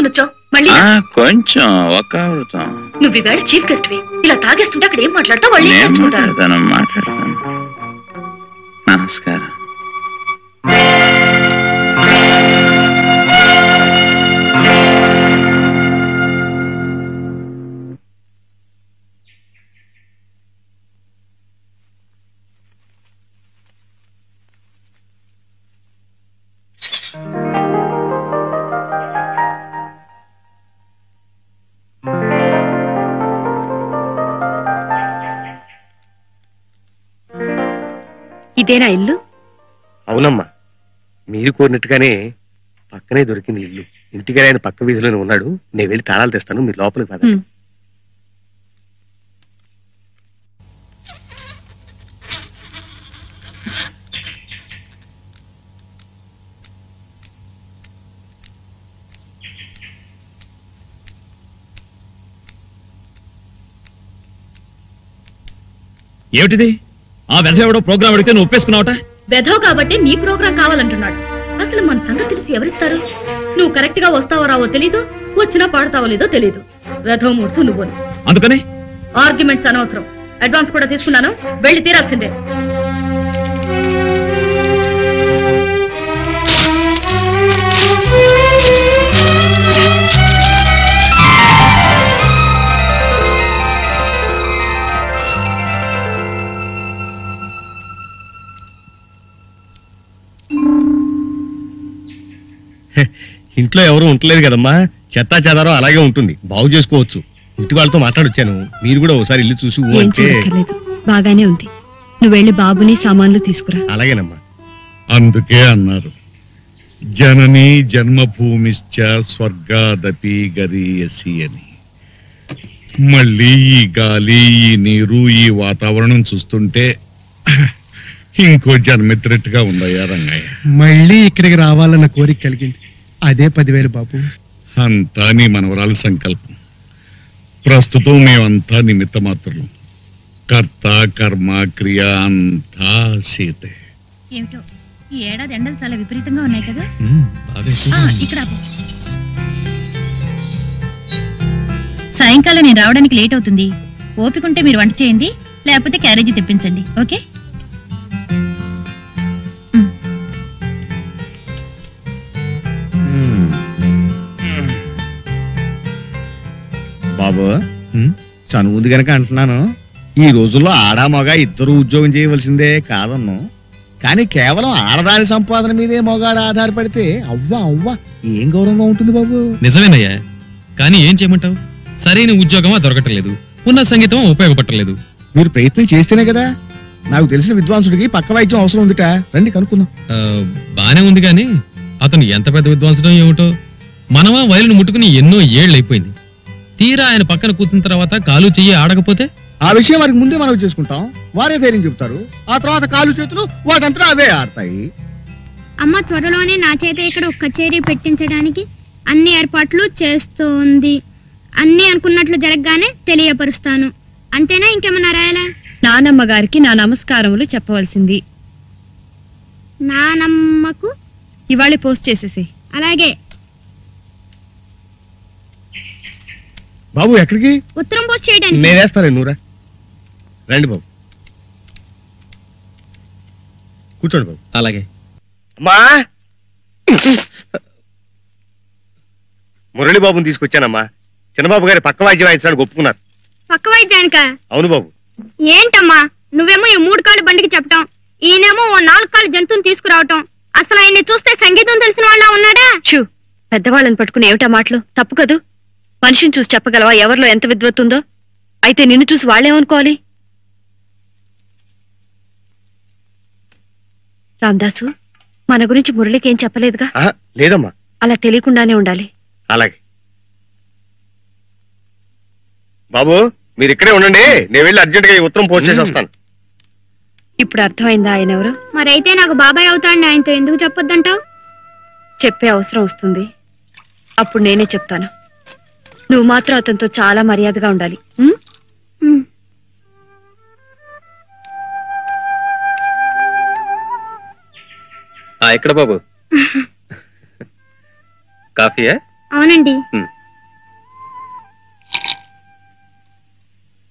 తీసుకునొచ్చో మళ్ళీ కొంచెం ఒక నువ్వు ఈవేళ చీఫ్ గెస్ట్ వి ఇలా తాగేస్తుంటే అక్కడ ఏం మాట్లాడతావు వాళ్ళు మాట్లాడతాను నమస్కారం ఇదేనా ఇల్లు? అవునమ్మా, మీరు కోరినట్టుగానే పక్కనే దొరికింది ఇల్లు. ఇంటికి ఆయన పక్క వీధిలోనే ఉన్నాడు. నేను వెళ్ళి తాళాలు తెస్తాను, మీరు లోపలికి పద. ఏమిటిది? ఆ వెధవ ఎవడో ప్రోగ్రామ్ అడిగితే నువ్వు ఒప్పేసుకున్నావట? వెధవ కాబట్టి నీ ప్రోగ్రాం కావాలంటున్నాడు. అసలు మన సంగతి తెలిసి ఎవరిస్తారు? నువ్వు కరెక్ట్ గా వస్తావో రావో తెలీదు, వచ్చినా పాడతావో లేదో తెలీదు. వెధవ మూడ్సు నువ్వు. అందుకని ఆర్గ్యుమెంట్స్ అనవసరం. అడ్వాన్స్ కూడా తీసుకున్నాను, వెళ్ళి తీరాల్సిందే. ఇంట్లో ఎవరు ఉండలేదు కదమ్మా, చెత్తా చెదారం అలాగే ఉంటుంది, బాగు చేసుకోవచ్చు. ఇంటి వాళ్ళతో మాట్లాడొచ్చాను, మీరు కూడా ఒకసారి ఇల్లు చూసి బాగానే ఉంది. నువ్వు వెళ్ళి బాబుని సామాన్లు తీసుకురా. అలాగేనమ్మా. అందుకే అన్నారు జనని జన్మభూమిశ్చ స్వర్గాదపి గరీయసి అని. మళ్ళీ ఈ గాలి, ఈ నీరు, ఈ వాతావరణం చూస్తుంటే ఇంకో జన్మెత్తినట్టుగా ఉందయ్యా రంగయ్య. మళ్ళీ ఇక్కడికి రావాలన్న కోరిక కలిగింది. అదే 10,000 బాబు. అంతా నీ మనవరాలు సంకల్పం. ప్రస్తుతం మేమంతా నిమిత్త మాత్రం. కర్త కర్మ క్రియ అంతా సీతే. ఏమిటో ఈ ఏడాది ఎండలు చాలా విపరీతంగా ఉన్నాయి కదా. ఇక్కడ సాయంకాలం నేను రావడానికి లేట్ అవుతుంది. ఓపికంటే మీరు వంట చేయండి, లేకపోతే క్యారేజీ తెప్పించండి. ఓకే? బాబు, చనువుంది గనక అంటున్నాను, ఈ రోజుల్లో ఆడా మగ ఇద్దరు ఉద్యోగం చేయవలసిందే కాదన్ను. కానీ కేవలం ఆడదాని సంపాదన మీదే మగాడు ఆధారపడితే అవ్వా ఏం గౌరవంగా ఉంటుంది బాబు. నిజమేనయ్యా, కానీ ఏం చేయమంటావు? సరైన ఉద్యోగమా దొరకటలేదు, ఉన్న సంగీతం ఉపయోగపడలేదు. మీరు ప్రయత్నం చేస్తేనే కదా. నాకు తెలిసిన విద్వాంసుడికి పక్క వైద్యం అవసరం ఉందిట, రండి కనుక్కుందాం. బానే ఉంది గాని అతను ఎంత పెద్ద విద్వాంసుడో ఏమిటో. మనమా వయలును ముట్టుకుని ఎన్నో ఏళ్లైపోయింది. తీరా ఆయన పక్కన కూర్చున్న తర్వాత కాలు చెయ్యి ఆడకపోతే ఆ విషయం వారికి ముందే మనం చేసుకుంటాం. వారే ధైర్యం చెబుతారు, ఆ తర్వాత కాలు చేతులు వాటంతా అవే ఆడతాయి. అమ్మ త్వరలోనే నా చేత ఇక్కడ ఒక కచేరీ పెట్టించడానికి అన్ని ఏర్పాట్లు చేస్తోంది. అన్ని అనుకున్నట్లు జరగగానే తెలియపరుస్తాను. అంతేనా? ఇంకేమన్నా రాయాలా? నానమ్మ గారికి నా నమస్కారములు చెప్పవలసింది. నానమ్మకు ఇవాళ పోస్ట్ చేసేసి. అలాగే. బాబు ఎక్కడికి? ఉత్తరం పోస్ట్ చేయడానికి. నేనేస్తాను, నూరా. రండి బాబు, కూర్చోండి బాబు. అలాగే. అమ్మా, మురళి బాబుని తీసుకొచ్చానమ్మా. చిన్నబాబు గారి పక్క వాయిద్యం వాయించడానికి ఒప్పుకున్నారు. పక్క వాయిద్యానిక? అవును బాబు. ఏంటమ్మా నువ్వేమో ఈ 3 కాళ్ళ బండికి చెప్పటం, ఈయనేమో 4 కాళ్ళ జంతువుని తీసుకురావటం. అసలు ఆయన్ని చూస్తే సంగీతం తెలిసిన వాళ్ళ ఉన్నాడా? పెద్దవాళ్ళని పట్టుకుని ఏమిటా మాటలు? తప్పు కదూ. మనిషిని చూసి చెప్పగలవా ఎవరిలో ఎంత విద్వత్తుందో? అయితే నిన్ను చూసి వాళ్ళేమనుకోవాలి? రామదాసు, మన గురించి మురళికి ఏం చెప్పలేదుగా? లేదమ్మా. అలా తెలియకుండానే ఉండాలి. అలాగే బాబు, మీరు ఇక్కడే ఉండండి, నేను వెళ్ళి అర్జెంట్ గా ఈ ఉత్తరం పోస్ట్ చేసి వస్తాను. ఇప్పుడు అర్థమైందా ఆయన ఎవరు? మరైతే నాకు బాబాయ్ అవుతాండి, ఆయనతో ఎందుకు చెప్పొద్దంటావు? చెప్పే అవసరం వస్తుంది, అప్పుడు నేనే చెప్తాను. నువ్వు మాత్రం అతనితో చాలా మర్యాదగా ఉండాలి. ఎక్కడ బాబు? కాఫీయా? అవునండి.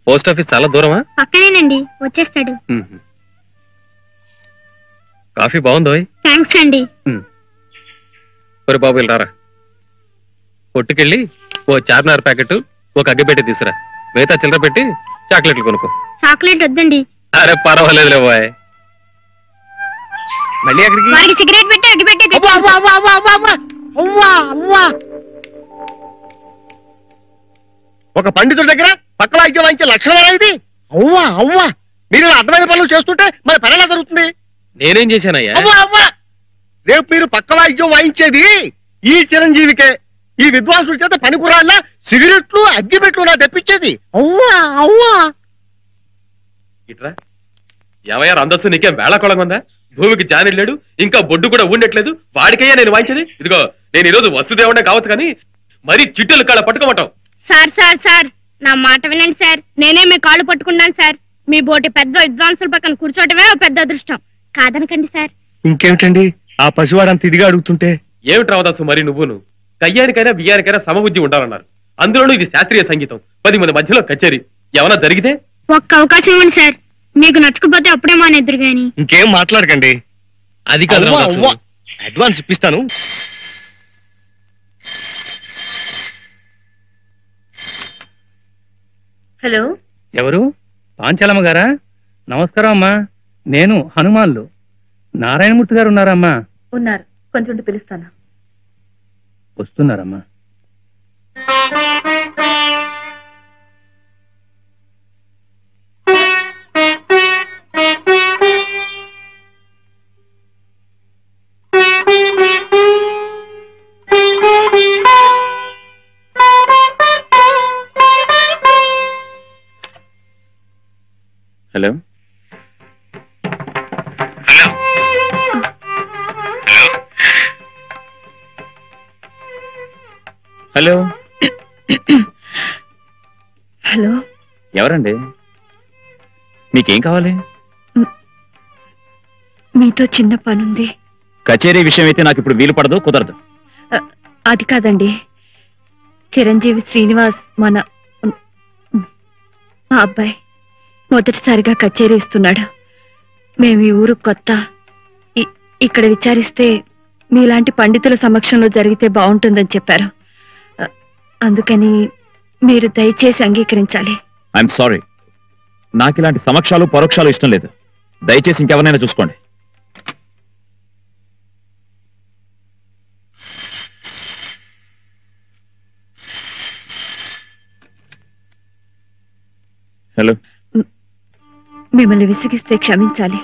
పోస్ట్ ఆఫీస్ చాలా దూరమా? పక్కనేనండి, వచ్చేస్తాడు. కాఫీ బాగుందో? థ్యాంక్స్ అండి. ఒరే బాబు రారా, కొట్టుకెళ్ళి ఓ చార్మినార్ ప్యాకెట్ ఒక అగ్గిపెట్టి తీసురా, మిగతా చిల్లర పెట్టి చాక్లెట్లు కొనుక్కో. చాక్లెట్ వద్దండి. అరే పర్వాలేదులే బాయ్. మళ్ళీ వారికి సిగరెట్ పెట్టి అగ్గి పెట్టి ఒక పండితుడి దగ్గర పక్క వాయిద్యం వాయించే లక్షణమేనా ఇది? అవ్వా అవ్వా, మీరు అర్థమైన పనులు చేస్తుంటే మన పని ఎలా జరుగుతుంది? నేనేం చేశానయ్యా? అవ్వా అవ్వా, రేపు మీరు పక్క వాయిద్యం వాయించేది ఈ చిరంజీవికే. ఈ విద్వాంసుల చేత పనికురాళ్ళ సిగరెట్లు అగ్గిపెట్లు నా తెప్పించేది. అవ్వా అవ్వా. ఇట్రా ఏమయ్యా అందస్సు, నీకేం వేళకోళంగా ఉందా? భూమికి జానిలేడు, ఇంకా బొడ్డు కూడా ఉండట్లేదు, వాడికయ్యా నేను వాయించేది. ఇదిగో నేను ఈరోజు వస్తుదేవుడే కావచ్చు కానీ మరీ చిట్టెలు కాళ్ళ పట్టుకోమంటాం. సార్ సార్ సార్, నా మాట వినండి సార్. నేనే మీ కాళ్ళు పట్టుకున్నాను సార్. మీ బోటి పెద్ద విద్వాంసుల పక్కన కూర్చోవటమే పెద్ద అదృష్టం, కాదనకండి సార్. ఇంకేమిటండి ఆ పసివాడంత ఇదిగా అడుగుతుంటే? ఏమిటి రావదాసు మరి నువ్వును? కయ్యానికైనా బియ్యానికైనా సమబుద్ధి ఉండాలన్నారు. అందులోనూ ఇది శాస్త్రీయ సంగీతం, 10 మంది మధ్యలో కచేరీ. ఏమన్నా జరిగితే ఒక్క అవకాశం ఇవ్వండి సార్. మీకు నచ్చకపోతే అప్పుడే మానేద్దరు గాని. ఇంకేం మాట్లాడకండి. అది కాదు, అడ్వాన్స్ ఇప్పిస్తాను. హలో, ఎవరు? పాంచాలమ్మ గారా? నమస్కారం అమ్మా, నేను హనుమాన్లు. నారాయణమూర్తి గారు ఉన్నారమ్మా? ఉన్నారు, కొంచెం పిలుస్తాను. వస్తున్నారమ్మా. హలో హలో హలో, ఎవరండి? మీకేం కావాలి? మీతో చిన్న పనుంది. కచేరీ విషయం అయితే నాకు ఇప్పుడు వీలు పడదు, కుదరదు. అది కాదండి, చిరంజీవి శ్రీనివాస్ మా అబ్బాయి మొదటిసారిగా కచేరీ ఇస్తున్నాడు. మేము ఈ ఊరు కొత్త. ఇక్కడ విచారిస్తే మీలాంటి పండితుల సమక్షంలో జరిగితే బాగుంటుందని చెప్పారు. అందుకని మీరు దయచేసి అంగీకరించాలి. ఐఎమ్ సారీ, నాకు ఇలాంటి సమక్షాలు పరోక్షాలు ఇష్టం లేదు. దయచేసి ఇంకెవరైనా చూసుకోండి. హలో, మిమ్మల్ని విసిగిస్తే క్షమించాలి.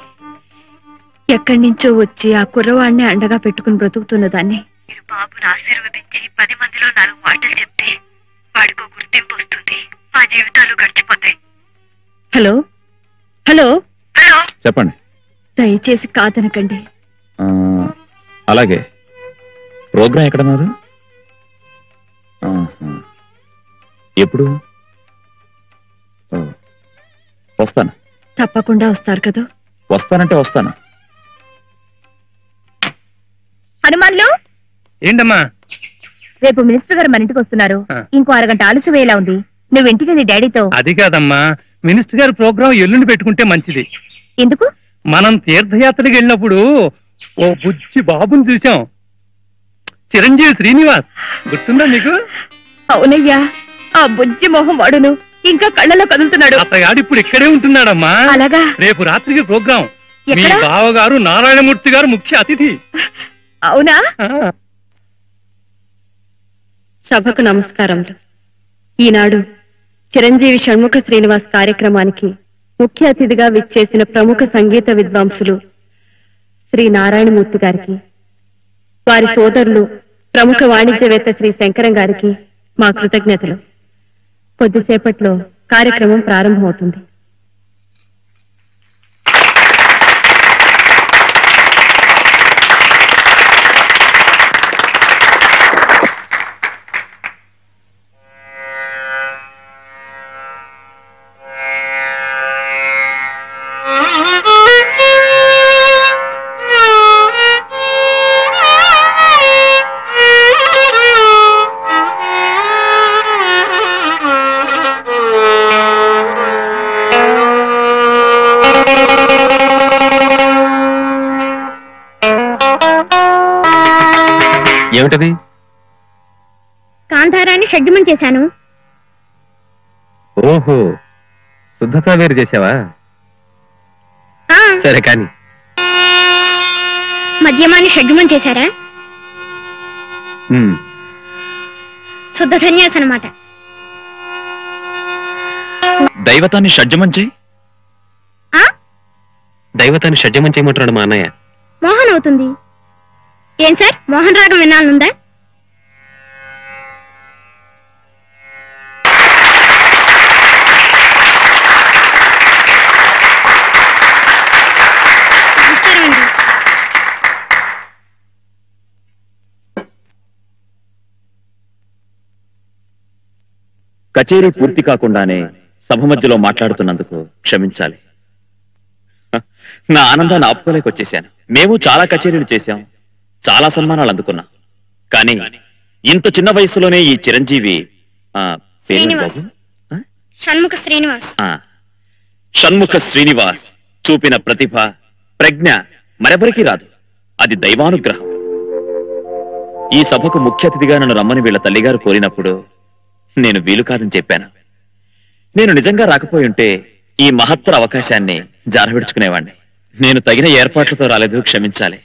ఎక్కడి నుంచో వచ్చి ఆ కుర్రవాడిని అండగా పెట్టుకుని బ్రతుకుతున్న దాన్ని మీరు బాబును ఆశీర్వదించి 10 మందిలో 4 మాటలు చెప్తే వాడికో గుర్తింపు వస్తుంది. మా జీవితాలు గడిచిపోతాయి. హలో హలో హలో, చెప్పండి. దయచేసి కాదనకండి. అలాగే, ప్రోగ్రాం ఎక్కడన్నారు? ఎప్పుడు? వస్తాను. తప్పకుండా వస్తారు కదా? వస్తానంటే వస్తాను. హనుమాన్లు, ఏంటమ్మా? రేపు మినిస్టర్ గారు మన ఇంటికి వస్తున్నారు. ఇంకో అరగంట ఆలస్యం అయ్యేలా ఉంది. నువ్వు ఇంటికి డాడీతో. అది కాదమ్మా, మినిస్టర్ గారు ప్రోగ్రాం ఎల్లుండి పెట్టుకుంటే మంచిది. ఎందుకు? మనం తీర్థయాత్రకి వెళ్ళినప్పుడు ఓ బుజ్జి బాబుని చూసాం, చిరంజీవి శ్రీనివాస్. గుర్తుందా నీకు? అవునయ్యా, ఆ బుజ్జి మొహం వాడును ఇంకా కళ్ళలో కదులుతున్నాడు. అతగాడు ఇప్పుడు ఇక్కడే ఉంటున్నాడమ్మా. అలాగా? రేపు రాత్రికి ప్రోగ్రాం. మీ ఎక్కడ? బావగారు నారాయణమూర్తి గారు ముఖ్య అతిథి. అవునా? సభకు నమస్కారములు. ఈనాడు చిరంజీవి షణ్ముఖ శ్రీనివాస్ కార్యక్రమానికి ముఖ్య అతిథిగా విచ్చేసిన ప్రముఖ సంగీత విద్వాంసులు శ్రీ నారాయణమూర్తి గారికి, వారి సోదరులు ప్రముఖ వాణిజ్యవేత్త శ్రీ శంకరం గారికి మా కృతజ్ఞతలు. కొద్దిసేపట్లో కార్యక్రమం ప్రారంభమవుతుంది. ఏమిటది? కాంతారాన్ని షడ్జమం చేశాను. ఓహో, శుద్ధత వేరు చేసావా? సరే కానీ మద్యమాన్ని షడ్జమం చేశారా? శుద్ధ సన్యాసి అన్నమాట. దైవతాన్ని షడ్జమం చేయి. దైవతాన్ని షడ్జమం చేయమంటున్నాడు మా అన్నయ్య. మోహన్ అవుతుంది. ఏం సార్, మోహన్ రాగం వినాలనుందా? కచేరీ పూర్తి కాకుండానే సభ మధ్యలో మాట్లాడుతున్నందుకు క్షమించాలి. నా ఆనందాన్ని ఆపుకోలేకొచ్చేశాను. మేము చాలా కచేరీలు చేశాం, చాలా సన్మానాలు అందుకున్నాం. కానీ ఇంత చిన్న వయసులోనే ఈ చిరంజీవి షణ్ముఖ శ్రీనివాస్ చూపిన ప్రతిభ, ప్రజ్ఞ మరెవరికి రాదు. అది దైవానుగ్రహం. ఈ సభకు ముఖ్య అతిథిగా నన్ను రమ్మని వీళ్ళ తల్లిగారు కోరినప్పుడు నేను వీలు కాదని చెప్పాను. నేను నిజంగా రాకపోయి ఉంటే ఈ మహత్తర అవకాశాన్ని జారవిడుచుకునేవాణ్ణి. నేను తగిన ఏర్పాట్లతో రాలేదు, క్షమించాలి.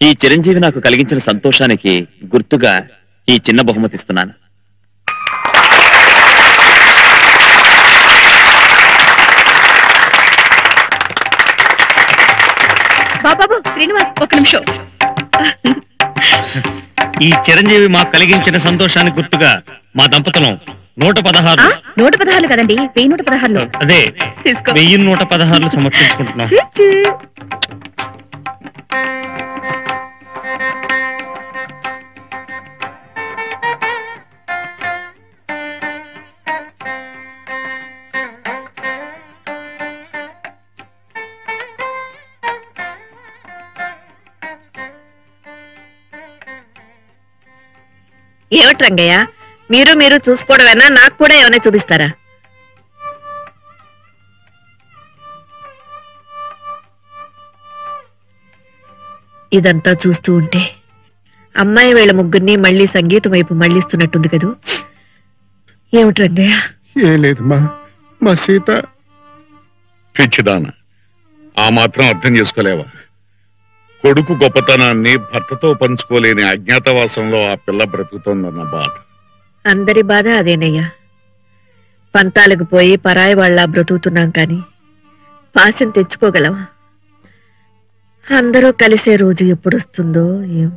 ఈ చిరంజీవి నాకు కలిగించిన సంతోషానికి గుర్తుగా ఈ చిన్న బహుమతి ఇస్తున్నాను. బాబాబు శ్రీనివాస్, ఒక నిమిషం. ఈ చిరంజీవి మాకు కలిగించిన సంతోషానికి గుర్తుగా మా దంపతులం 116 116 కదండి, 1116. అదే 1116 సమర్పించుకుంటున్నాం. ఏమిటి రంగయ్య, మీరు చూసుకోవడమేనా? నాకు కూడా ఏమైనా చూపిస్తారా? ఇదంతా చూస్తూ ఉంటే అమ్మాయి వీళ్ళ ముగ్గురిని మళ్ళీ సంగీతం వైపు మళ్ళిస్తున్నట్టుంది కదూ. ఏమిటి రంగయ్య? ఏం లేదు మా సీత పిచ్చిదాన. ఆ మాత్రం అర్థం చేసుకోలేవా? కొడుకు గొప్పతనాన్ని భర్తతో పంచుకోలేని అజ్ఞాతవాసంలో ఆ పిల్ల బ్రతుకుతోందన్న బాధ. అందరి బాధ అదేనయ్యా. పంతాలకు పోయి పరాయి వాళ్ళ బ్రతుకుతున్నాం కానీ పాశం తెచ్చుకోగలమా? అందరూ కలిసే రోజు ఎప్పుడొస్తుందో ఏం.